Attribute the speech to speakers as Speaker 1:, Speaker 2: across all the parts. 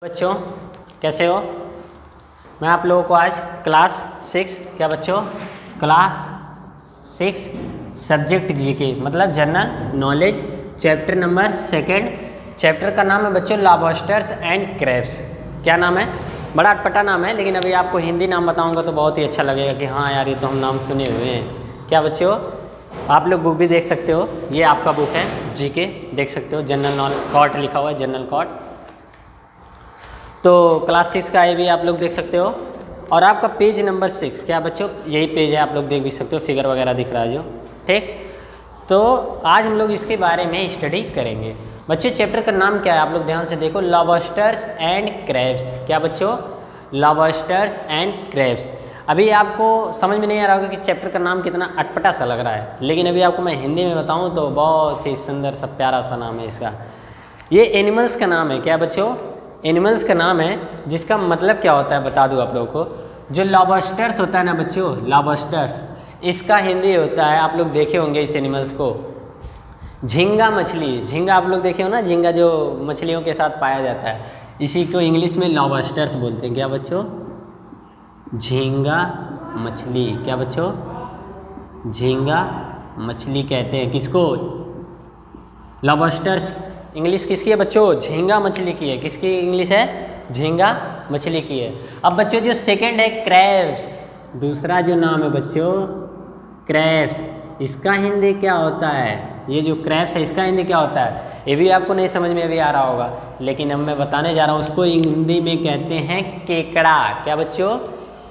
Speaker 1: बच्चों कैसे हो। मैं आप लोगों को आज क्लास 6 क्या बच्चों क्लास 6 सब्जेक्ट जीके मतलब general knowledge chapter number 2 chapter का नाम है बच्चों लॉबस्टर्स एंड क्रैब्स। क्या नाम है? बड़ा अटपटा नाम है, लेकिन अभी आपको हिंदी नाम बताऊंगा तो बहुत ही अच्छा लगेगा कि हाँ यार ये तो हम नाम सुने हुए हैं। क्या बच्चों आप लोग बुक भी देख सकते हो, ये आपका बुक है जीके, देख सकते हो जनरल नॉलेज कॉट लिखा हुआ है जनरल कॉट। तो क्लास 6 का ये भी आप लोग देख सकते हो। और आपका पेज नंबर 6 क्या बच्चों यही पेज है, आप लोग देख भी सकते हो, फिगर वगैरह दिख रहा है जो ठीक। तो आज हम लोग इसके बारे में स्टडी करेंगे। बच्चों चैप्टर का नाम क्या है आप लोग ध्यान से देखो, लॉबस्टर्स एंड क्रैब्स। क्या बच्चों लॉबस्टर्स एंड क्रैब्स। अभी आपको समझ में नहीं आ रहा होगा कि चैप्टर का नाम कितना अटपटा सा लग रहा है, लेकिन अभी आपको मैं हिंदी में बताऊँ तो बहुत ही सुंदर सा प्यारा सा नाम है इसका। ये एनिमल्स का नाम है। क्या बच्चों एनिमल्स का नाम है, जिसका मतलब क्या होता है बता दूं आप लोगों को। जो लॉबस्टर्स होता है ना बच्चों, लॉबस्टर्स इसका हिंदी होता है, आप लोग देखे होंगे इस एनिमल्स को, झींगा मछली। झींगा आप लोग देखे हो ना, झींगा जो मछलियों के साथ पाया जाता है, इसी को इंग्लिश में लॉबस्टर्स बोलते हैं। क्या बच्चों झींगा मछली। क्या बच्चों झींगा मछली कहते हैं किसको? लॉबस्टर्स इंग्लिश किसकी है बच्चों? झींगा मछली की है। किसकी इंग्लिश है? झींगा मछली की है। अब बच्चों जो सेकंड है क्रैब्स, दूसरा जो नाम है बच्चों क्रैब्स, इसका हिंदी क्या होता है? ये जो क्रैब्स है इसका हिंदी क्या होता है? ये भी आपको नहीं समझ में अभी आ रहा होगा, लेकिन अब मैं बताने जा रहा हूँ। उसको हिंदी में कहते हैं केकड़ा। क्या बच्चों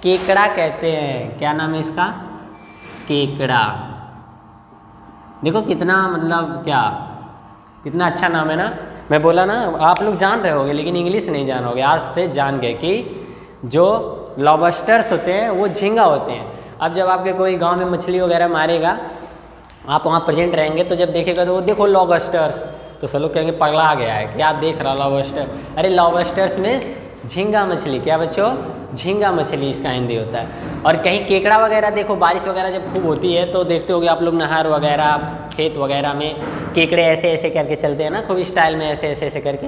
Speaker 1: केकड़ा कहते हैं। क्या नाम है इसका? केकड़ा। देखो कितना मतलब क्या कितना अच्छा नाम है ना। मैं बोला ना आप लोग जान रहे होगे, लेकिन इंग्लिश नहीं जान होगे, आज से जान गए कि जो लॉबस्टर्स होते हैं वो झींगा होते हैं। अब जब आपके कोई गांव में मछली वगैरह मारेगा, आप वहाँ प्रेजेंट रहेंगे, तो जब देखेगा तो वो देखो लॉबस्टर्स, तो सब लोग कहेंगे पगला गया है क्या देख रहा लॉबस्टर। अरे लॉबस्टर्स में झींगा मछली। क्या बच्चों झींगा मछली इसका हिंदी होता है। और कहीं केकड़ा वगैरह देखो, बारिश वगैरह जब खूब होती है तो देखते होगे आप लोग नहर वगैरह खेत वगैरह में केकड़े ऐसे ऐसे करके चलते हैं ना, खूब स्टाइल में ऐसे ऐसे ऐसे करके,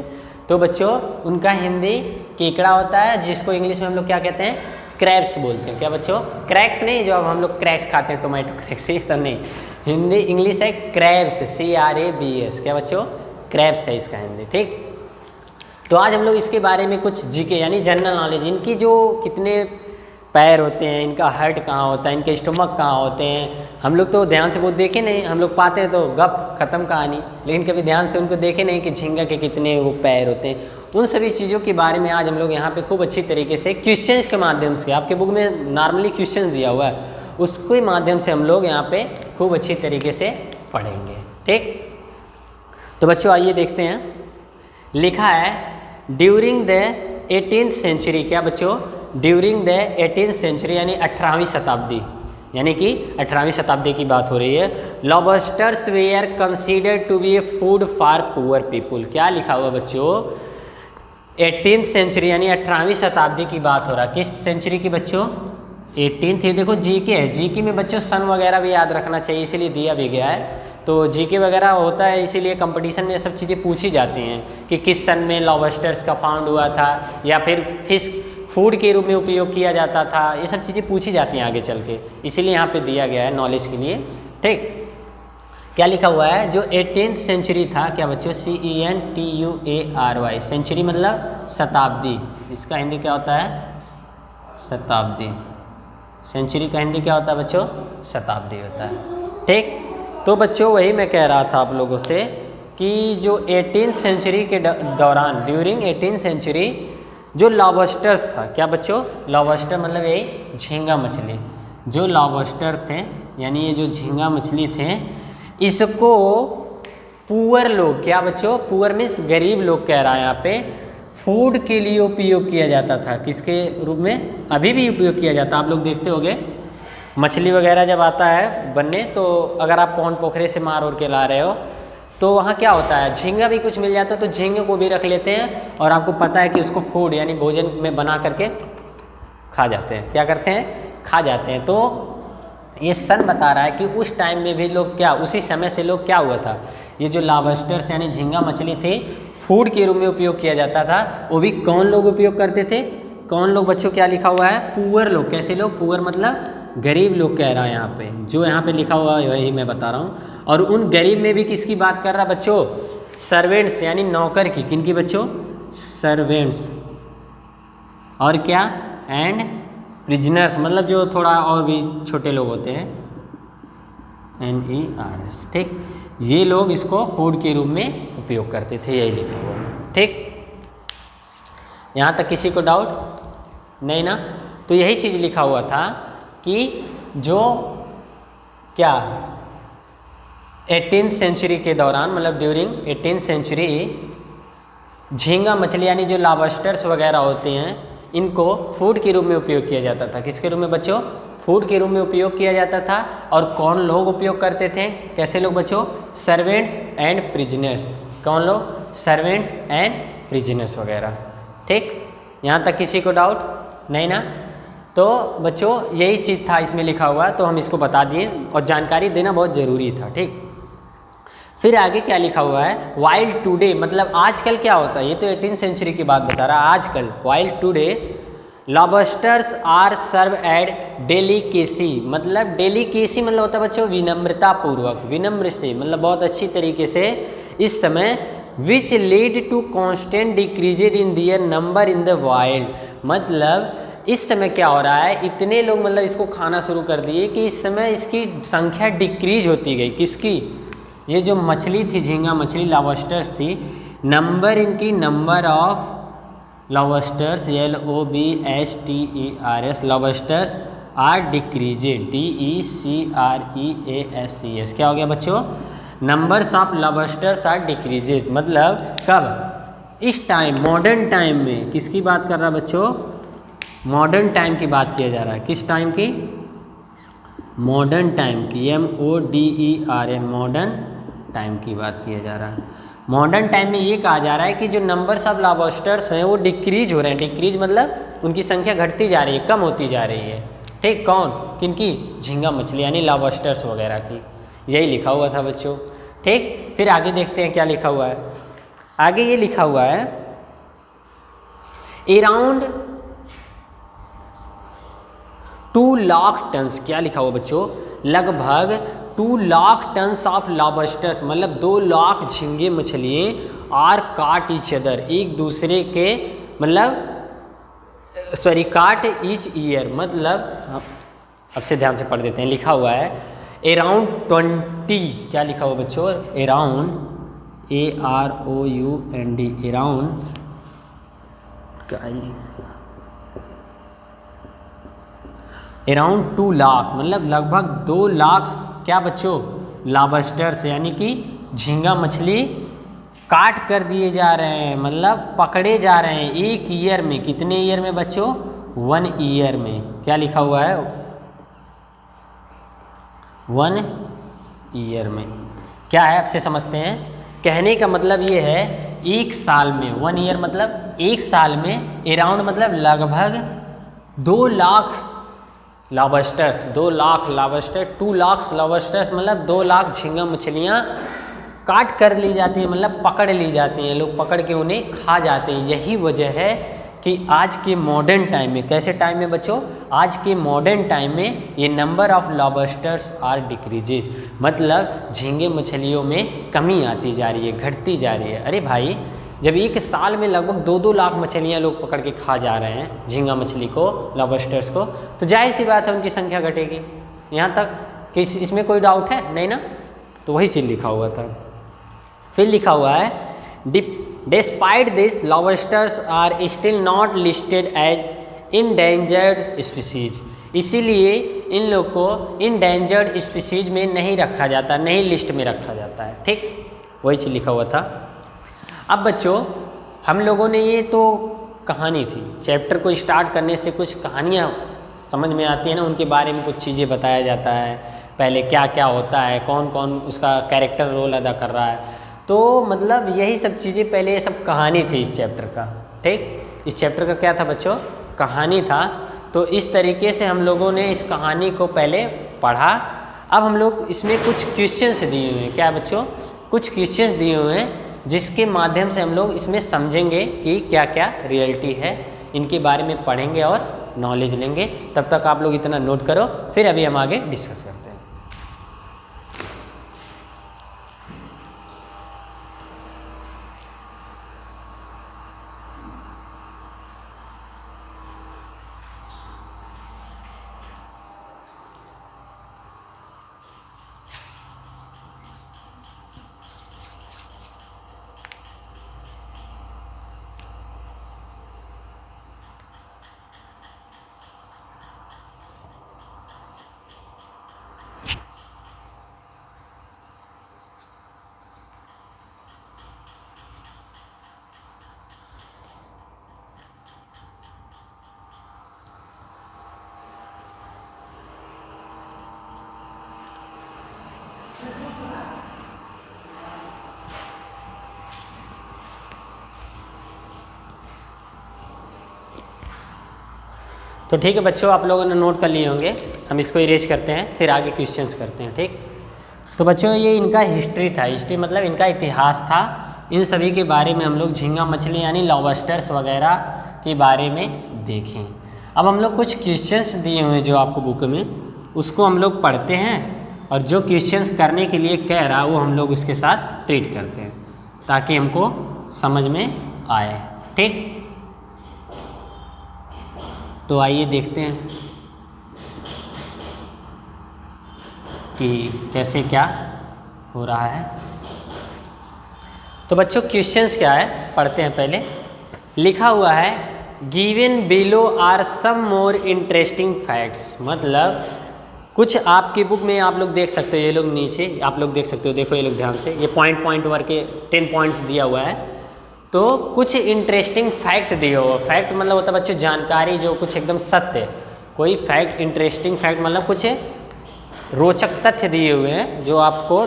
Speaker 1: तो बच्चों उनका हिंदी केकड़ा होता है, जिसको इंग्लिश में हम लोग क्या कहते हैं? क्रैब्स बोलते हैं। क्या बच्चों क्रैक्स नहीं, जो अब हम लोग क्रैक्स खाते हैं टोमेटो क्रैक्स, ये सब नहीं। हिंदी इंग्लिश है क्रैब्स, CRABS। क्या बच्चों क्रैब्स है इसका हिंदी ठीक। तो आज हम लोग इसके बारे में कुछ जीके यानी जनरल नॉलेज, इनकी जो कितने पैर होते हैं, इनका हार्ट कहाँ होता है, इनके स्टमक कहाँ होते हैं, हम लोग तो ध्यान से वो देखे नहीं, हम लोग पाते हैं तो गप खत्म कहानी, लेकिन कभी ध्यान से उनको देखे नहीं कि झींगा के कितने वो पैर होते हैं। उन सभी चीज़ों के बारे में आज हम लोग यहाँ पे खूब अच्छी तरीके से क्वेश्चंस के माध्यम से, आपके बुक में नॉर्मली क्वेश्चन दिया हुआ है, उसके माध्यम से हम लोग यहाँ पे खूब अच्छी तरीके से पढ़ेंगे ठीक। तो बच्चों आइए देखते हैं, लिखा है ड्यूरिंग द 18th सेंचुरी। क्या बच्चों ड्यूरिंग द 18th सेंचुरी यानी 18वीं शताब्दी, यानी कि 18वीं शताब्दी की बात हो रही है। Lobsters were considered to be a food for poor people. क्या लिखा हुआ बच्चों? 18th सेंचुरी यानी 18वीं शताब्दी की बात हो रहा है। किस सेंचुरी की बच्चों? 18th। ये देखो जीके है, जीके में बच्चों सन वगैरह भी याद रखना चाहिए, इसीलिए दिया भी गया है। तो जीके वगैरह होता है, इसीलिए कंपटीशन में ये सब चीज़ें पूछी जाती हैं कि किस सन में लॉबस्टर्स का फाउंड हुआ था, या फिर फिश फूड के रूप में उपयोग किया जाता था, ये सब चीज़ें पूछी जाती हैं आगे चल के, इसीलिए यहाँ पे दिया गया है नॉलेज के लिए ठीक। क्या लिखा हुआ है? जो 18th सेंचुरी था। क्या बच्चों CENTUARY, सेंचुरी मतलब शताब्दी, इसका हिंदी क्या होता है? शताब्दी। सेंचुरी का हिंदी क्या होता है बच्चों? शताब्दी होता है ठीक। तो बच्चों वही मैं कह रहा था आप लोगों से कि जो 18th सेंचुरी के दौरान, ड्यूरिंग 18th सेंचुरी जो लॉबस्टर्स था। क्या बच्चों लॉबस्टर मतलब यही झींगा मछली। जो लॉबस्टर थे यानी ये जो झींगा मछली थे, इसको पुअर लोग, क्या बच्चों पुअर मीन्स गरीब लोग कह रहा है यहाँ पे, फूड के लिए उपयोग किया जाता था। किसके रूप में? अभी भी उपयोग किया जाता है। आप लोग देखते होंगे मछली वगैरह जब आता है बनने, तो अगर आप पौन पोखरे से मार और के ला रहे हो तो वहाँ क्या होता है, झींगा भी कुछ मिल जाता है, तो झींगे को भी रख लेते हैं, और आपको पता है कि उसको फूड यानी भोजन में बना करके खा जाते हैं। क्या करते हैं? खा जाते हैं। तो ये सन बता रहा है कि उस टाइम में भी लोग क्या, उसी समय से लोग क्या हुआ था, ये जो लॉबस्टर्स यानी झींगा मछली थी फूड के रूप में उपयोग किया जाता था, वो भी कौन लोग उपयोग करते थे? कौन लोग बच्चों? क्या लिखा हुआ है? पुअर लोग। कैसे लोग? पुअर मतलब गरीब लोग कह रहा है यहाँ पे, जो यहाँ पे लिखा हुआ है वही मैं बता रहा हूँ। और उन गरीब में भी किसकी बात कर रहा बच्चों? सर्वेंट्स यानी नौकर की। किनकी बच्चों? सर्वेंट्स। और क्या? एंड प्रिजनर्स, मतलब जो थोड़ा और भी छोटे लोग होते हैं, NERS। ठीक, ये लोग इसको फूड के रूप में उपयोग करते थे, यही लिखा हुआ है। ठीक, यहाँ तक किसी को डाउट नहीं ना? तो यही चीज़ लिखा हुआ था कि जो क्या 18th सेंचुरी के दौरान, मतलब ड्यूरिंग 18th सेंचुरी, झींगा मछली यानी जो लॉबस्टर्स वगैरह होते हैं, इनको फूड के रूप में उपयोग किया जाता था। किसके रूप में बच्चों? फूड के रूप में उपयोग किया जाता था। और कौन लोग उपयोग करते थे? कैसे लोग बच्चों? Servants and prisoners. कौन लोग? सर्वेंट्स एंड प्रिजनर्स वगैरह। ठीक, यहाँ तक किसी को डाउट नहीं ना? तो बच्चों यही चीज़ था इसमें लिखा हुआ, तो हम इसको बता दिए और जानकारी देना बहुत ज़रूरी था। ठीक, फिर आगे क्या लिखा हुआ है? वाइल टुडे, मतलब आजकल क्या होता है? ये तो 18th सेंचुरी की बात बता रहा है। आजकल while today lobsters are serve at delicacy, मतलब डेलिकेसी मतलब होता है बच्चों विनम्रता पूर्वक, विनम्र से, मतलब बहुत अच्छी तरीके से इस समय, which lead to constant decreased in their number in the wild, मतलब इस समय क्या हो रहा है? इतने लोग मतलब इसको खाना शुरू कर दिए कि इस समय इसकी संख्या डिक्रीज होती गई। किसकी? ये जो मछली थी, झींगा मछली, लॉबस्टर्स थी, नंबर इनकी, number of lobsters, LOBSTERS, lobsters are decreased, DECREASES। क्या हो गया बच्चों? Numbers of lobsters are decreases, मतलब कब? इस टाइम, मॉडर्न टाइम में। किसकी बात कर रहा है बच्चों? मॉडर्न टाइम की बात किया जा रहा है। किस टाइम की? मॉडर्न टाइम की, MODERN, मॉडर्न टाइम की बात किया जा रहा है। मॉडर्न टाइम में ये कहा जा रहा है कि जो नंबर्स ऑफ लॉबस्टर्स हैं वो डिक्रीज हो रहे हैं। डिक्रीज मतलब उनकी संख्या घटती जा रही है, कम होती जा रही है। ठीक, कौन? किनकी? झींगा मछली यानी लॉबस्टर्स वगैरह की। यही लिखा हुआ था बच्चों। ठीक, फिर आगे देखते हैं क्या लिखा हुआ है। आगे ये लिखा हुआ है अराउंड 2 लाख टन्स। क्या लिखा हुआ बच्चों? लगभग 2 लाख टन्स ऑफ लॉबस्टर्स, मतलब 2 लाख झींगे मछलियाँ आर काट ईच अदर, एक दूसरे के, मतलब सॉरी काट ईच ईयर, मतलब अब से ध्यान से पढ़ देते हैं। लिखा हुआ है अराउंड 20, क्या लिखा हुआ बच्चों? Around, AROUND, around, around 2 lakh, मतलब लगभग 2 लाख क्या बच्चों? लॉबस्टर्स यानी कि झींगा मछली काट कर दिए जा रहे हैं, मतलब पकड़े जा रहे हैं एक ईयर में। कितने ईयर में बच्चों? 1 ईयर में। क्या लिखा हुआ है? 1 ईयर में। क्या है आपसे समझते हैं? कहने का मतलब ये है एक साल में, 1 ईयर मतलब एक साल में, अराउंड मतलब लगभग 2 lakh lobsters, 2 lakh lobster, 2 lakh lobsters मतलब 2 लाख झींगा मछलियाँ काट कर ली जाती हैं, मतलब पकड़ ली जाती हैं, लोग पकड़ के उन्हें खा जाते हैं। यही वजह है कि आज के मॉडर्न टाइम में, कैसे टाइम में बच्चों? आज के मॉडर्न टाइम में ये number of lobsters are decreases, मतलब झींगे मछलियों में कमी आती जा रही है, घटती जा रही है। अरे भाई, जब एक साल में लगभग 2-2 लाख मछलियाँ लोग पकड़ के खा जा रहे हैं, झींगा मछली को, लॉबस्टर्स को, तो जाहिर सी बात है उनकी संख्या घटेगी। यहाँ तक कि इसमें कोई डाउट है नहीं ना? तो वही चीज़ लिखा हुआ था। फिर लिखा हुआ है despite this lobsters are still not listed as endangered species, इसीलिए इन लोग को इंडेंजर्ड स्पीसीज में नहीं रखा जाता, नहीं लिस्ट में रखा जाता है। ठीक, वही चीज़ लिखा हुआ था। अब बच्चों हम लोगों ने, ये तो कहानी थी, चैप्टर को स्टार्ट करने से कुछ कहानियाँ समझ में आती हैं ना, उनके बारे में कुछ चीज़ें बताया जाता है, पहले क्या क्या होता है, कौन कौन उसका कैरेक्टर रोल अदा कर रहा है। तो मतलब यही सब चीज़ें, पहले ये सब कहानी थी इस चैप्टर का। ठीक, इस चैप्टर का क्या था बच्चों? कहानी था। तो इस तरीके से हम लोगों ने इस कहानी को पहले पढ़ा। अब हम लोग इसमें कुछ क्वेश्चंस दिए हुए हैं। क्या बच्चों? कुछ क्वेश्चंस दिए हुए हैं जिसके माध्यम से हम लोग इसमें समझेंगे कि क्या क्या रियलिटी है, इनके बारे में पढ़ेंगे और नॉलेज लेंगे। तब तक आप लोग इतना नोट करो, फिर अभी हम आगे डिस्कस करते हैं। तो ठीक है बच्चों, आप लोगों ने नोट कर लिए होंगे, हम इसको इरेज करते हैं, फिर आगे क्वेश्चंस करते हैं। ठीक, तो बच्चों ये इनका हिस्ट्री था, हिस्ट्री मतलब इनका इतिहास था। इन सभी के बारे में हम लोग झींगा मछली यानी लॉबस्टर्स वगैरह के बारे में देखें। अब हम लोग कुछ क्वेश्चंस दिए हुए हैं जो आपको बुक में, उसको हम लोग पढ़ते हैं और जो क्वेश्चंस करने के लिए कह रहा वो हम लोग उसके साथ ट्रीट करते हैं ताकि हमको समझ में आए। ठीक, तो आइए देखते हैं कि कैसे क्या हो रहा है। तो बच्चों क्वेश्चंस क्या है पढ़ते हैं पहले। लिखा हुआ है given below are some more interesting facts, मतलब कुछ आपकी बुक में आप लोग देख सकते हो, ये लोग नीचे आप लोग देख सकते हो, देखो ये लोग ध्यान से, ये पॉइंट पॉइंट करके 10 पॉइंट्स दिया हुआ है। तो कुछ इंटरेस्टिंग फैक्ट दिए हो, फैक्ट मतलब होता है बच्चों जानकारी जो कुछ एकदम सत्य है, कोई फैक्ट इंटरेस्टिंग फैक्ट मतलब कुछ रोचक तथ्य दिए हुए हैं जो आपको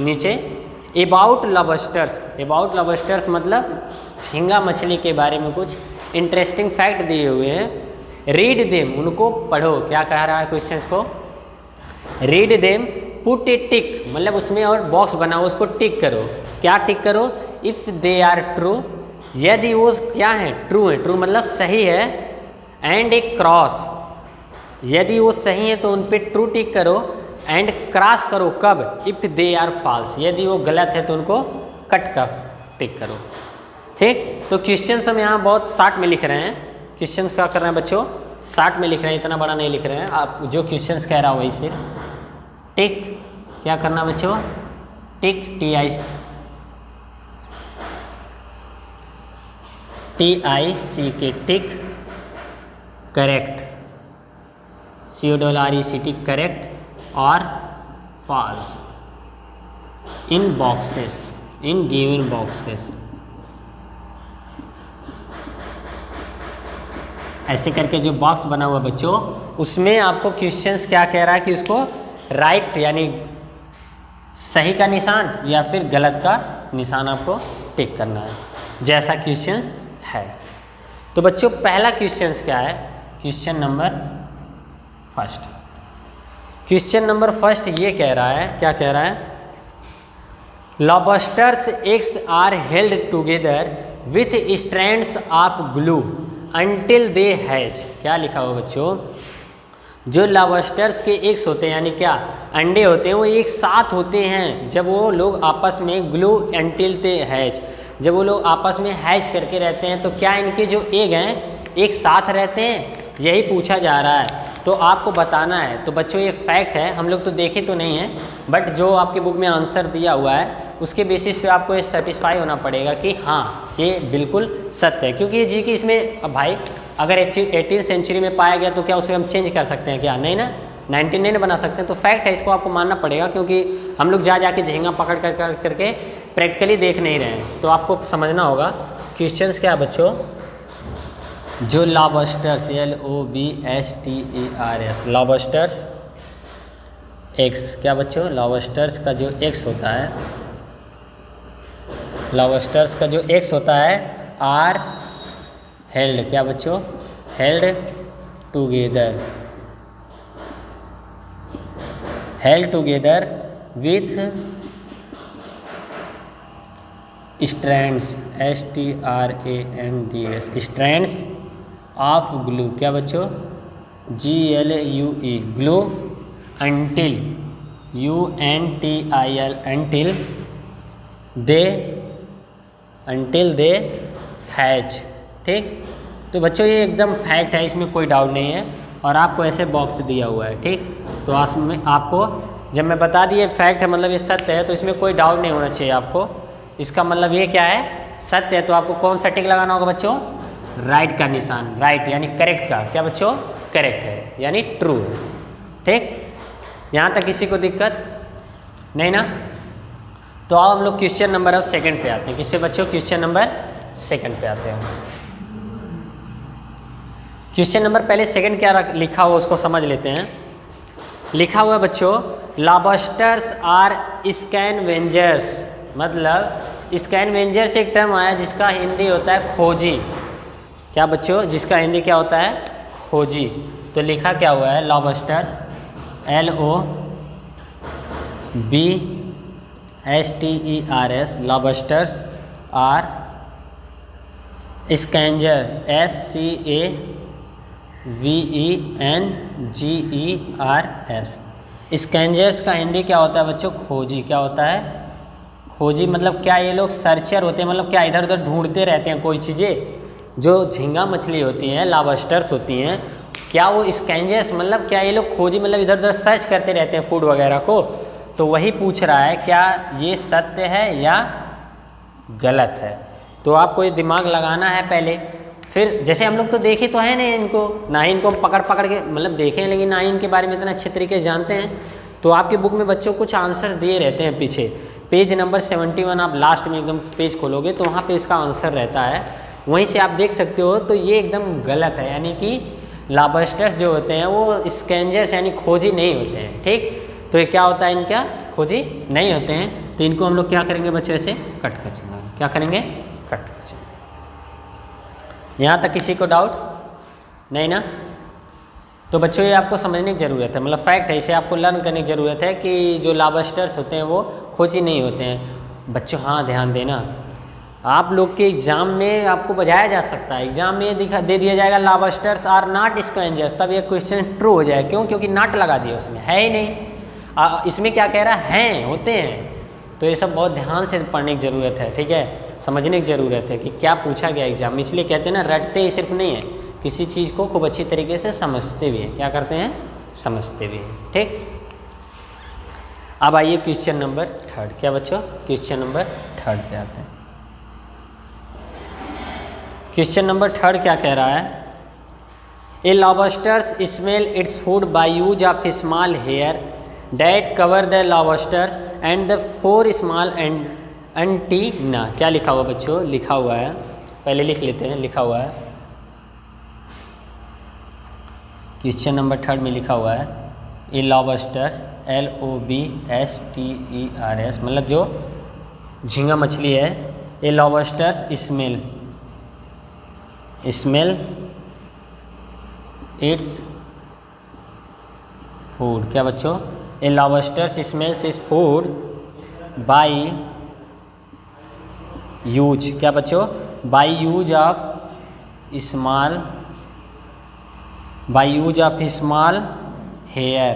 Speaker 1: नीचे। अबाउट लॉबस्टर्स, अबाउट लॉबस्टर्स मतलब झींगा मछली के बारे में कुछ इंटरेस्टिंग फैक्ट दिए हुए हैं। रीड देम, उनको पढ़ो, क्या कह रहा है क्वेश्चंस को, रीड देम, पुट ए टिक, मतलब उसमें और बॉक्स बनाओ, उसको टिक करो। क्या टिक करो, इफ़ दे आर ट्रू, यदि वो क्या है ट्रू है, ट्रू मतलब सही है, एंड ए क्रॉस, यदि वो सही है तो उन पे ट्रू टिक करो, एंड क्रॉस करो कब, इफ़ दे आर फॉल्स, यदि वो गलत है तो उनको कट कर टिक करो। ठीक, तो क्वेश्चंस हम यहाँ बहुत शॉर्ट में लिख रहे हैं। क्वेश्चंस क्या कर रहे हैं बच्चों, शॉर्ट में लिख रहे हैं, इतना बड़ा नहीं लिख रहे हैं। आप जो क्वेश्चंस कह रहा हो वही से टिक, क्या करना बच्चों, टिक, TIC टिक, करेक्ट, CORRECT करेक्ट, और falls in boxes, in given boxes, ऐसे करके जो बॉक्स बना हुआ बच्चों उसमें आपको क्वेश्चंस क्या कह रहा है कि उसको राइट यानी सही का निशान या फिर गलत का निशान आपको टिक करना है जैसा क्वेश्चंस है। तो बच्चों पहला क्वेश्चंस क्या है, question number first, question number first ये कह रहा है, क्या कह रहा है, lobsters eggs are held together with strands of glue until they hatch. क्या लिखा हुआ बच्चों, जो लॉबस्टर्स के एग्स होते हैं यानी क्या अंडे होते हैं वो एक साथ होते हैं जब वो लोग आपस में ग्लू अंटिल दे हैच, जब वो लोग आपस में हैच करके रहते हैं। तो क्या इनके जो एग हैं एक साथ रहते हैं, यही पूछा जा रहा है, तो आपको बताना है। तो बच्चों ये फैक्ट है, हम लोग तो देखे तो नहीं है, बट जो आपके बुक में आंसर दिया हुआ है उसके बेसिस पे आपको ये सेटिस्फाई होना पड़ेगा कि हाँ ये बिल्कुल सत्य है। क्योंकि ये जी कि इसमें अब भाई अगर 18वीं सेंचुरी में पाया गया तो क्या उसे हम चेंज कर सकते हैं, क्या नहीं ना, 19 नहीं बना सकते हैं। तो फैक्ट है, इसको आपको मानना पड़ेगा क्योंकि हम लोग जा के झींगा पकड़ करके प्रैक्टिकली देख नहीं रहे हैं। तो आपको समझना होगा क्वेश्चंस क्या बच्चों, जो लॉबस्टर्स LOBSTERS लॉबस्टर्स एक्स, क्या बच्चों लॉबस्टर्स का जो एक्स होता है, लॉबस्टर्स का जो एक्स होता है आर हेल्ड, क्या बच्चों held together, held together with strands, STRANDS, strands of glue, क्या बच्चों, GLUE, glue, until, UNTIL, until they hatch। ठीक, तो बच्चों ये एकदम फैक्ट है, इसमें कोई डाउट नहीं है, और आपको ऐसे बॉक्स दिया हुआ है। ठीक, तो उसमें आपको जब मैं बता दिए फैक्ट है मतलब ये सत्य है, तो इसमें कोई डाउट नहीं होना चाहिए आपको। इसका मतलब ये क्या है, सत्य है, तो आपको कौन सा टिक लगाना होगा बच्चों, राइट का निशान, राइट यानी करेक्ट का, क्या बच्चों, करेक्ट है यानी ट्रू। ठीक, यहाँ तक किसी को दिक्कत नहीं ना? तो आओ हम लोग क्वेश्चन नंबर अब सेकंड पे आते हैं। किस पे बच्चों, क्वेश्चन नंबर सेकंड पे आते हैं। क्वेश्चन नंबर पहले सेकंड क्या लिखा हुआ उसको समझ लेते हैं। लिखा हुआ बच्चों, लॉबस्टर्स आर स्कैनवेंजर्स, मतलब स्कैनवेंजर से एक टर्म आया जिसका हिंदी होता है खोजी। क्या बच्चों, जिसका हिंदी क्या होता है, खोजी। तो लिखा क्या हुआ है, lobsters, LOBSTERS, lobsters are scavenger, SCAVENGERS। Scavengers का हिंदी क्या होता है बच्चों, खोजी। क्या होता है, खोजी। मतलब क्या ये लोग सर्चर होते हैं, मतलब क्या इधर उधर ढूंढते रहते हैं कोई चीज़ें। जो झींगा मछली होती हैं, लॉबस्टर्स होती हैं, क्या वो स्कैंजर्स, मतलब क्या ये लोग खोजी, मतलब इधर उधर सर्च करते रहते हैं फूड वगैरह को। तो वही पूछ रहा है क्या ये सत्य है या गलत है। तो आपको ये दिमाग लगाना है पहले, फिर जैसे हम लोग तो देखे तो है नहीं इनको, ना ही इनको पकड़ पकड़ के मतलब देखे हैं, लेकिन ना ही इनके बारे में इतना अच्छे तरीके से जानते हैं। तो आपकी बुक में बच्चों कुछ आंसर दिए रहते हैं पीछे, पेज नंबर 71 आप लास्ट में एकदम पेज खोलोगे तो वहाँ पे इसका आंसर रहता है, वहीं से आप देख सकते हो। तो ये एकदम गलत है, यानी कि लॉबस्टर्स जो होते हैं वो स्कैंजर्स यानी खोजी नहीं होते हैं। ठीक, तो ये क्या होता है, इनका खोजी नहीं होते हैं। तो इनको हम लोग क्या करेंगे बच्चों, ऐसे कट कर चलेंगे। क्या करेंगे, कट कर चलेंगे। यहाँ तक किसी को डाउट नहीं ना? तो बच्चों ये आपको समझने की ज़रूरत है, मतलब फैक्ट है, इसे आपको लर्न करने की ज़रूरत है कि जो लॉबस्टर्स होते हैं वो खोजी नहीं होते हैं। बच्चों हाँ ध्यान देना, आप लोग के एग्ज़ाम में आपको बजाया जा सकता है, एग्ज़ाम में दे दिया जाएगा लॉबस्टर्स आर नॉट स्कैंजर्स, तब ये क्वेश्चन ट्रू हो जाए। क्यों, क्योंकि नॉट लगा दिया उसमें, है ही नहीं। इसमें क्या कह रहा है, हैं, होते हैं। तो ये सब बहुत ध्यान से पढ़ने की ज़रूरत है। ठीक है, समझने की ज़रूरत है कि क्या पूछा गया एग्जाम में। इसलिए कहते हैं ना, रटते ही सिर्फ नहीं है, किसी चीज़ को खूब अच्छी तरीके से समझते भी हैं। क्या करते हैं, समझते भी हैं। ठीक, अब आइए क्वेश्चन नंबर थर्ड। क्या बच्चों, क्वेश्चन नंबर थर्ड पे आते हैं। क्वेश्चन नंबर थर्ड क्या कह रहा है, a lobsters smell its food by use of small hair that cover the lobsters and the 4 small antenna. क्या लिखा हुआ बच्चों, लिखा हुआ है, पहले लिख लेते हैं। लिखा हुआ है क्वेश्चन नंबर थर्ड में लिखा हुआ है, ए लॉबस्टर्स, LOBSTERS, मतलब जो झींगा मछली है, a lobsters smell its food. क्या बच्चों, a lobsters smells its food by use. क्या बच्चों, by use of small hair,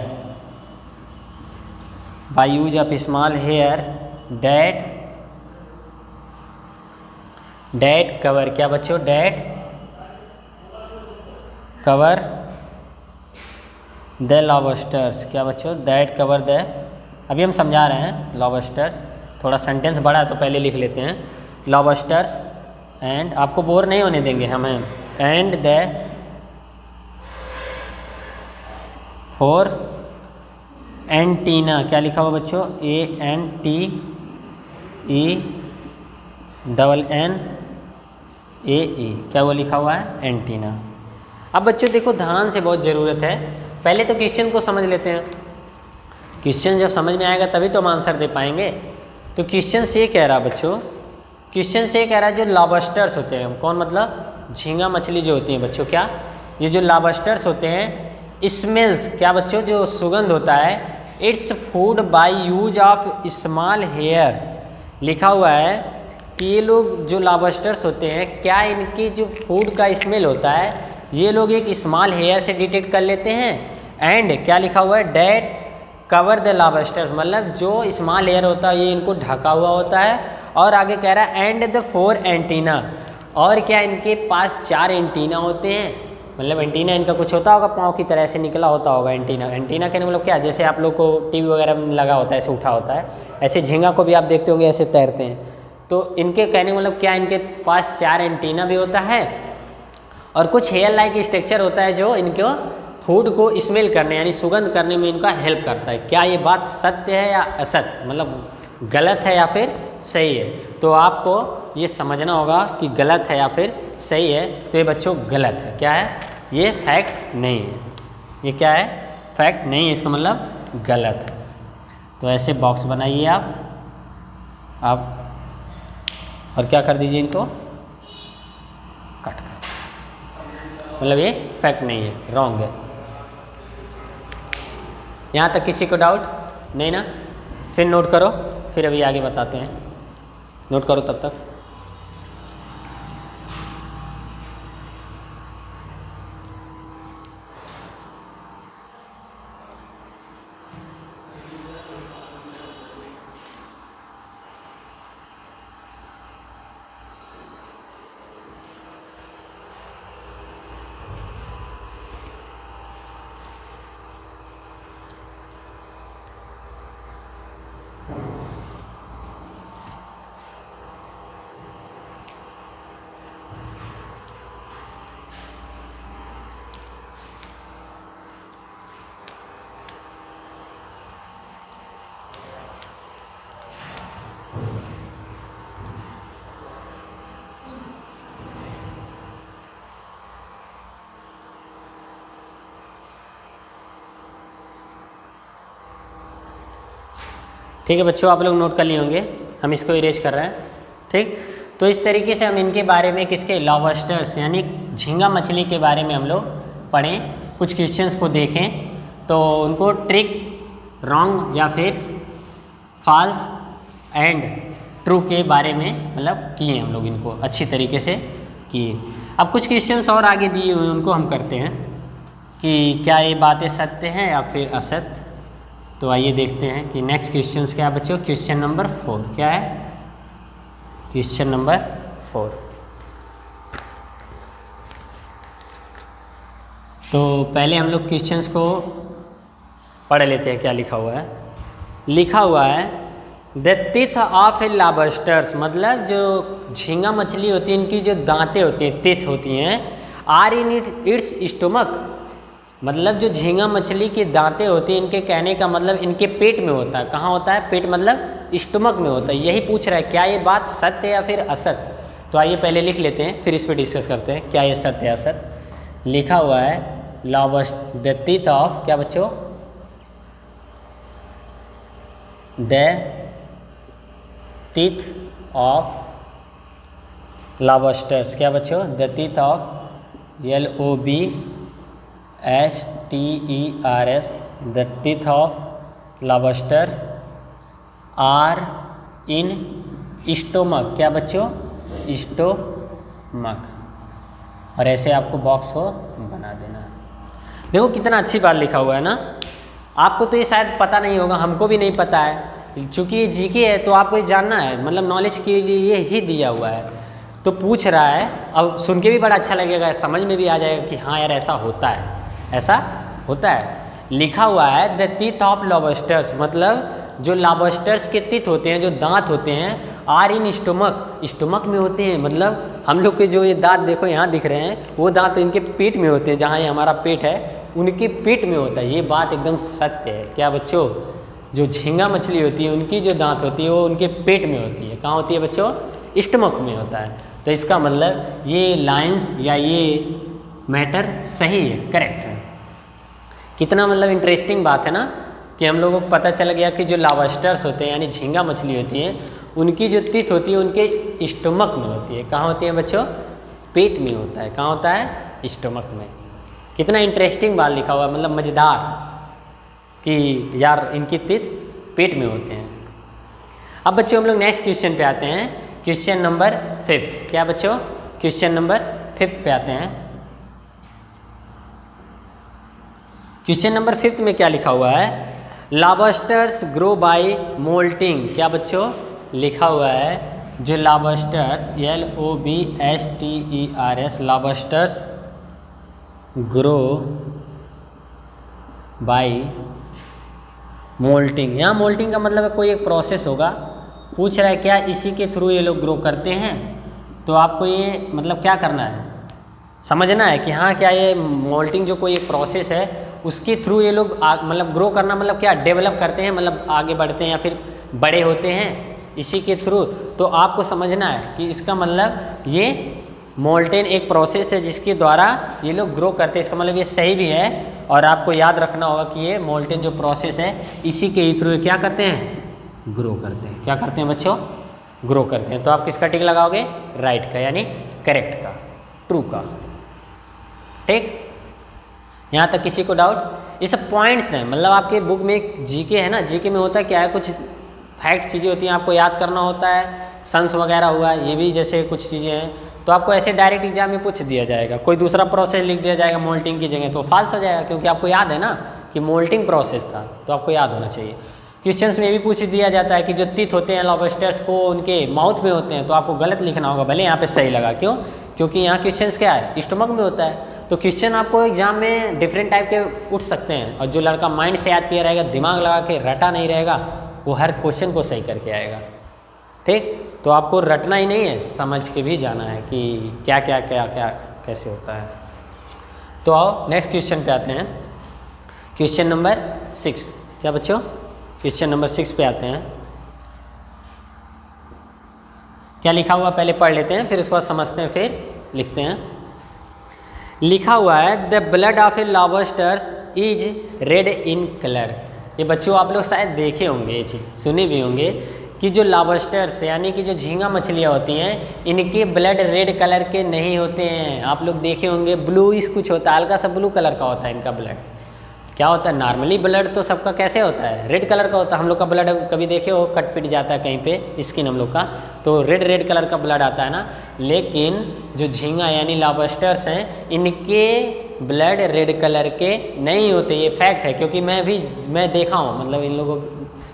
Speaker 1: by use of small hair that cover. क्या बच्चों, डैट कवर द लॉबस्टर्स। क्या बच्चों, डैट कवर द, अभी हम समझा रहे हैं लॉबस्टर्स, थोड़ा सेंटेंस बड़ा है तो पहले लिख लेते हैं। लॉबस्टर्स एंड, आपको बोर नहीं होने देंगे हमें, एंड द 4 एंटीना। क्या लिखा हुआ बच्चों, ANTENNAE। क्या वो लिखा हुआ है, एंटीना। अब बच्चों देखो ध्यान से, बहुत ज़रूरत है। पहले तो क्वेश्चन को समझ लेते हैं, क्वेश्चन जब समझ में आएगा तभी तो हम आंसर दे पाएंगे। तो क्वेश्चन से कह रहा बच्चों, क्वेश्चन से कह रहा है जो लॉबस्टर्स होते हैं, कौन, मतलब झींगा मछली जो होती है बच्चों, क्या ये जो लॉबस्टर्स होते हैं, स्मेल्स, क्या बच्चों, जो सुगंध होता है, it's food by use of small hair. लिखा हुआ है कि ये लोग जो लॉबस्टर्स होते हैं, क्या इनकी जो फूड का स्मेल होता है ये लोग एक स्मॉल हेयर से डिटेक्ट कर लेते हैं। एंड क्या लिखा हुआ है, डैट कवर द लॉबस्टर्स, मतलब जो स्मॉल हेयर होता है ये इनको ढका हुआ होता है। और आगे कह रहा है एंड द 4 एंटीना, और क्या इनके पास 4 एंटीना होते हैं, मतलब एंटीना इनका कुछ होता होगा, पाँव की तरह से निकला होता होगा एंटीना। एंटीना कहने मतलब क्या, जैसे आप लोग को टीवी वगैरह में लगा होता है, ऐसे उठा होता है, ऐसे झींगा को भी आप देखते होंगे ऐसे तैरते हैं। तो इनके कहने मतलब क्या, इनके पास 4 एंटीना भी होता है और कुछ हेयर लाइक स्ट्रक्चर होता है जो इनको फूड को स्मेल करने यानी सुगंध करने में इनका हेल्प करता है। क्या ये बात सत्य है या असत्य, मतलब गलत है या फिर सही है? तो आपको ये समझना होगा कि गलत है या फिर सही है। तो ये बच्चों गलत है, क्या है, ये फैक्ट नहीं है। ये क्या है, फैक्ट नहीं है, इसका मतलब गलत है। तो ऐसे बॉक्स बनाइए आप और क्या कर दीजिए, इनको कट कर, मतलब ये फैक्ट नहीं है, रॉन्ग है। यहाँ तक किसी को डाउट नहीं ना? फिर नोट करो, फिर अभी आगे बताते हैं। नोट करो तब तक। ठीक है बच्चों, आप लोग नोट कर लिए होंगे, हम इसको इरेज कर रहे हैं। ठीक, तो इस तरीके से हम इनके बारे में, किसके, लॉबस्टर्स यानी झींगा मछली के बारे में हम लोग पढ़ें, कुछ क्वेश्चंस को देखें, तो उनको ट्रिक, रॉन्ग या फिर फॉल्स एंड ट्रू के बारे में मतलब किए हम लोग, इनको अच्छी तरीके से किए। अब कुछ क्वेश्चंस और आगे दिए हुए उनको हम करते हैं कि क्या ये बातें सत्य हैं या फिर असत्य। तो आइए देखते हैं कि नेक्स्ट क्वेश्चंस क्या है बच्चों। क्वेश्चन नंबर 4 क्या है, क्वेश्चन नंबर 4। तो पहले हम लोग क्वेश्चंस को पढ़ लेते हैं, क्या लिखा हुआ है। लिखा हुआ है the teeth of A lobsters, मतलब जो झींगा मछली होती है इनकी जो दांतें होती हैं, टीथ होती हैं, आर इन इट्स स्टमक, मतलब जो झींगा मछली की दांतें होती हैं, इनके कहने का मतलब इनके पेट में होता है। कहाँ होता है, पेट मतलब स्टमक में होता है। यही पूछ रहा है क्या ये बात सत्य है या फिर असत्य। तो आइए पहले लिख लेते हैं, फिर इस पर डिस्कस करते हैं क्या ये सत्य है असत्य। लिखा हुआ है लॉबस्टर द टीथ ऑफ, क्या बच्चों, द टीथ ऑफ लॉबस्टर्स, क्या बच्चों, the teeth of LOBSTERS, the teeth of lobster are in stomach, क्या बच्चों, स्टोमक। और ऐसे आपको बॉक्स को बना देना है। देखो कितना अच्छी बात लिखा हुआ है ना। आपको तो ये शायद पता नहीं होगा, हमको भी नहीं पता है, चूँकि ये जीके है तो आपको ये जानना है, मतलब नॉलेज के लिए ये ही दिया हुआ है। तो पूछ रहा है, अब सुन के भी बड़ा अच्छा लगेगा, समझ में भी आ जाएगा कि हाँ यार ऐसा होता है, ऐसा होता है। लिखा हुआ है द टीथ ऑफ लॉबस्टर्स, मतलब जो लॉबस्टर्स के टीथ होते हैं, जो दांत होते हैं, आर इन स्टोमक, स्टोमक में होते हैं। मतलब हम लोग के जो ये दांत देखो यहाँ दिख रहे हैं, वो दांत इनके पेट में होते हैं, जहाँ ये हमारा पेट है उनके पेट में होता है। ये बात एकदम सत्य है। क्या बच्चों, जो झींगा मछली होती है उनकी जो दांत होती है वो उनके पेट में होती है। कहाँ होती है बच्चों, स्टोमक में होता है। तो इसका मतलब ये लाइंस या ये मैटर सही है, करेक्ट है। कितना मतलब इंटरेस्टिंग बात है ना कि हम लोगों को पता चल गया कि जो लॉबस्टर्स होते हैं यानी झींगा मछली होती है, उनकी जो टीथ होती है उनके स्टोमक में होती है। कहाँ होती है बच्चों, पेट में होता है। कहाँ होता है, स्टोमक में। कितना इंटरेस्टिंग बात लिखा हुआ है, मतलब मज़ेदार कि यार इनकी टीथ पेट में होते हैं। अब बच्चों हम लोग नेक्स्ट क्वेश्चन पे आते हैं क्वेश्चन नंबर 5। क्या बच्चों, क्वेश्चन नंबर 5 पे आते हैं। क्वेश्चन नंबर 5 में क्या लिखा हुआ है, लॉबस्टर्स ग्रो बाय मोल्टिंग। क्या बच्चों लिखा हुआ है, जो lobsters LOBSTERS lobsters grow by molting. यहाँ मोल्टिंग का मतलब है कोई एक प्रोसेस होगा, पूछ रहा है क्या इसी के थ्रू ये लोग ग्रो करते हैं। तो आपको ये मतलब क्या करना है, समझना है कि हाँ क्या ये मोल्टिंग जो कोई एक प्रोसेस है उसके थ्रू ये लोग मतलब ग्रो करना मतलब क्या डेवलप करते हैं, मतलब आगे बढ़ते हैं या फिर बड़े होते हैं इसी के थ्रू। तो आपको समझना है कि इसका मतलब ये मोल्टेन एक प्रोसेस है जिसके द्वारा ये लोग ग्रो करते हैं, इसका मतलब ये सही भी है। और आपको याद रखना होगा कि ये मोल्टेन जो प्रोसेस है इसी के थ्रू क्या करते हैं, ग्रो करते हैं। क्या करते हैं बच्चों, ग्रो करते हैं। तो आप किसका टिक लगाओगे, राइट का यानी करेक्ट का, ट्रू का। ठीक, यहाँ तक किसी को डाउट? ये सब पॉइंट्स हैं, मतलब आपके बुक में एक जीके है ना, जीके में होता है क्या है, कुछ फैक्ट चीज़ें होती हैं आपको याद करना होता है, सन्स वगैरह हुआ, ये भी जैसे कुछ चीज़ें हैं। तो आपको ऐसे डायरेक्ट एग्जाम में पूछ दिया जाएगा, कोई दूसरा प्रोसेस लिख दिया जाएगा मोल्टिंग की जगह, तो फॉल्स हो जाएगा, क्योंकि आपको याद है ना कि मोल्टिंग प्रोसेस था, तो आपको याद होना चाहिए। क्वेश्चंस में भी पूछ दिया जाता है कि जो टीथ होते हैं लॉबस्टर्स को उनके माउथ में होते हैं, तो आपको गलत लिखना होगा, भले यहाँ पे सही लगा। क्यों? क्योंकि यहाँ क्वेश्चंस क्या है, स्टमक में होता है। तो क्वेश्चन आपको एग्जाम में डिफरेंट टाइप के उठ सकते हैं, और जो लड़का माइंड से याद किया रहेगा, दिमाग लगा के रटा नहीं रहेगा, वो हर क्वेश्चन को सही करके आएगा। ठीक, तो आपको रटना ही नहीं है, समझ के भी जाना है कि क्या क्या क्या क्या कैसे होता है। तो आओ नेक्स्ट क्वेश्चन पे आते हैं, क्वेश्चन नंबर 6। क्या बच्चों, क्वेश्चन नंबर 6 पे आते हैं। क्या लिखा हुआ पहले पढ़ लेते हैं, फिर उसके बाद समझते हैं, फिर लिखते हैं। लिखा हुआ है the blood of A lobsters is red in colour. ये बच्चों आप लोग शायद देखे होंगे, ये चीज़ सुने भी होंगे कि जो लॉबस्टर्स यानी कि जो झींगा मछलियाँ होती हैं, इनके ब्लड रेड कलर के नहीं होते हैं। आप लोग देखे होंगे ब्लूइश कुछ होता है, हल्का सा ब्लू कलर का होता है इनका ब्लड। क्या होता है, नॉर्मली ब्लड तो सबका कैसे होता है, रेड कलर का होता है। हम लोग का ब्लड कभी देखे हो, कट पिट जाता है कहीं पे स्किन हम लोग का, तो रेड कलर का ब्लड आता है ना। लेकिन जो झींगा यानी लॉबस्टर्स हैं, इनके ब्लड रेड कलर के नहीं होते, ये फैक्ट है। क्योंकि मैं देखा हूँ, मतलब इन लोगों को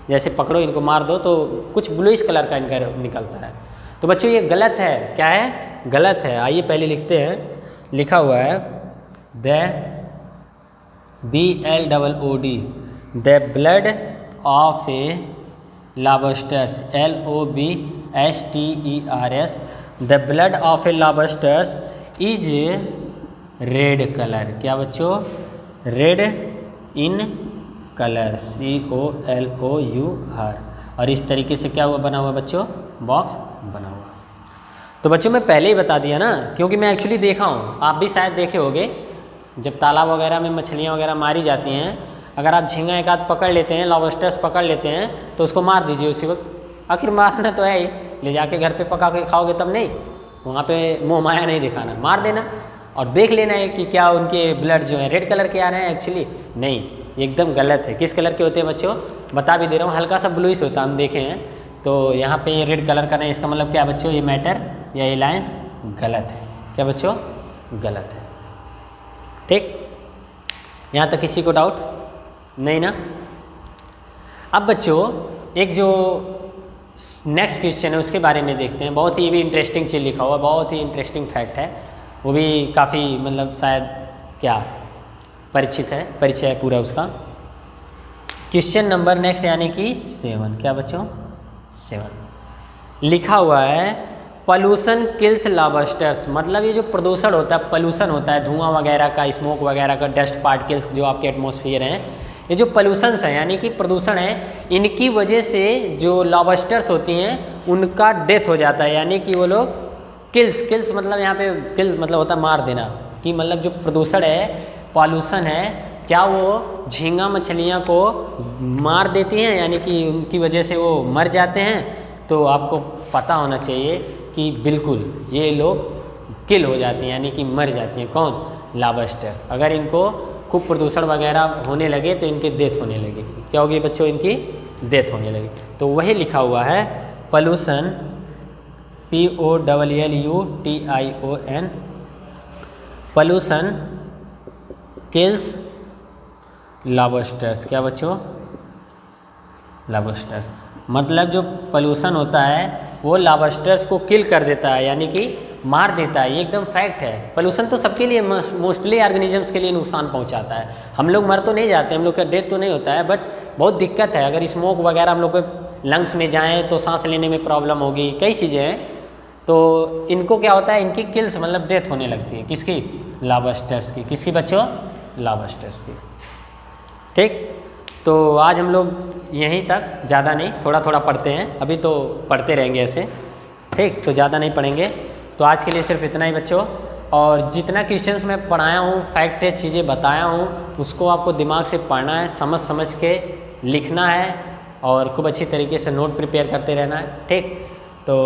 Speaker 1: जैसे पकड़ो, इनको मार दो तो कुछ ब्लूइश कलर का इनका निकलता है। तो बच्चों ये गलत है। क्या है, गलत है। आइए पहले लिखते हैं। लिखा हुआ है the BLOOD the blood of A lobsters LOBSTERS the blood of A lobsters is red colour. क्या बच्चों, रेड इन कलर COLOUR। और इस तरीके से क्या हुआ, बना हुआ बच्चों, बॉक्स बना हुआ। तो बच्चों मैं पहले ही बता दिया ना, क्योंकि मैं एक्चुअली देखा हूँ, आप भी शायद देखे होंगे, जब तालाब वगैरह में मछलियाँ वगैरह मारी जाती हैं, अगर आप झींगा एक आध पकड़ लेते हैं, लॉबस्टर्स पकड़ लेते हैं, तो उसको मार दीजिए उसी वक्त। आखिर मारना तो है ही, ले जाके घर पे पका के खाओगे तब नहीं, वहाँ पे मोह माया नहीं दिखाना, मार देना और देख लेना है कि क्या उनके ब्लड जो है रेड कलर के आ रहे हैं। एक्चुअली नहीं, एकदम गलत है। किस कलर के होते हैं बच्चों, बता भी दे रहा हूँ, हल्का सा ब्लूइश होता है, हम देखे हैं। तो यहाँ पे ये रेड कलर का नहीं, इसका मतलब क्या बच्चों, ये मैटर या ये लाइन्स गलत है। क्या बच्चों, गलत है। ठीक, यहाँ तक किसी को डाउट नहीं ना? अब बच्चों एक जो नेक्स्ट क्वेश्चन है उसके बारे में देखते हैं। बहुत ही ये भी इंटरेस्टिंग चीज़ लिखा हुआ, बहुत ही इंटरेस्टिंग फैक्ट है, वो भी काफ़ी मतलब शायद क्या परिचित है, परिचय है पूरा उसका। क्वेश्चन नंबर नेक्स्ट यानी कि 7। क्या बच्चों, 7 लिखा हुआ है पॉल्यूशन किल्स लॉबस्टर्स। मतलब ये जो प्रदूषण होता है, पॉल्यूशन होता है, धुआं वगैरह का, स्मोक वगैरह का, डस्ट पार्टिकल्स जो आपके एटमॉस्फेयर हैं, ये जो पॉल्यूशंस हैं यानी कि प्रदूषण है, इनकी वजह से जो लॉबस्टर्स होती हैं उनका डेथ हो जाता है। यानी कि वो लोग किल्स मतलब यहाँ पे किल मतलब होता है मार देना, कि मतलब जो प्रदूषण है, पॉल्यूशन है, क्या वो झींगा मछलियाँ को मार देती हैं, यानी कि उनकी वजह से वो मर जाते हैं। तो आपको पता होना चाहिए कि बिल्कुल ये लोग किल हो जाती हैं, यानी कि मर जाती हैं। कौन, लॉबस्टर्स। अगर इनको खूब प्रदूषण वगैरह होने लगे तो इनकी डेथ होने लगेगी। क्या होगी बच्चों, इनकी डेथ होने लगी। तो वही लिखा हुआ है pollution POLLUTION, pollution kills lobsters. क्या बच्चों? लॉबस्टर्स। मतलब जो पोल्यूशन होता है वो लॉबस्टर्स को किल कर देता है, यानी कि मार देता है। ये एकदम फैक्ट है। पोल्यूशन तो सबके लिए, मोस्टली ऑर्गेनिजम्स के लिए नुकसान पहुंचाता है। हम लोग मर तो नहीं जाते, हम लोग का डेथ तो नहीं होता है, बट बहुत दिक्कत है। अगर स्मोक वगैरह हम लोग के लंग्स में जाएँ तो सांस लेने में प्रॉब्लम होगी, कई चीज़ें हैं। तो इनको क्या होता है, इनकी किल्स मतलब डेथ होने लगती है। किसकी? लॉबस्टर्स की। किसकी बच्चों? लॉबस्टर्स की। ठीक, तो आज हम लोग यहीं तक, ज़्यादा नहीं, थोड़ा थोड़ा पढ़ते हैं, अभी तो पढ़ते रहेंगे ऐसे। ठीक, तो ज़्यादा नहीं पढ़ेंगे। तो आज के लिए सिर्फ इतना ही बच्चों। और जितना क्वेश्चंस मैं पढ़ाया हूँ, फैक्ट है, चीज़ें बताया हूँ, उसको आपको दिमाग से पढ़ना है, समझ समझ के लिखना है और खूब अच्छी तरीके से नोट प्रिपेयर करते रहना है। ठीक, तो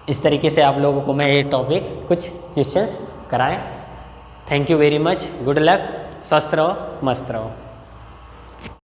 Speaker 1: इस तरीके से आप लोगों को मैं ये टॉपिक कुछ क्वेश्चंस कराएं। Thank you very much, good luck, स्वस्थ रहो, मस्त रहो।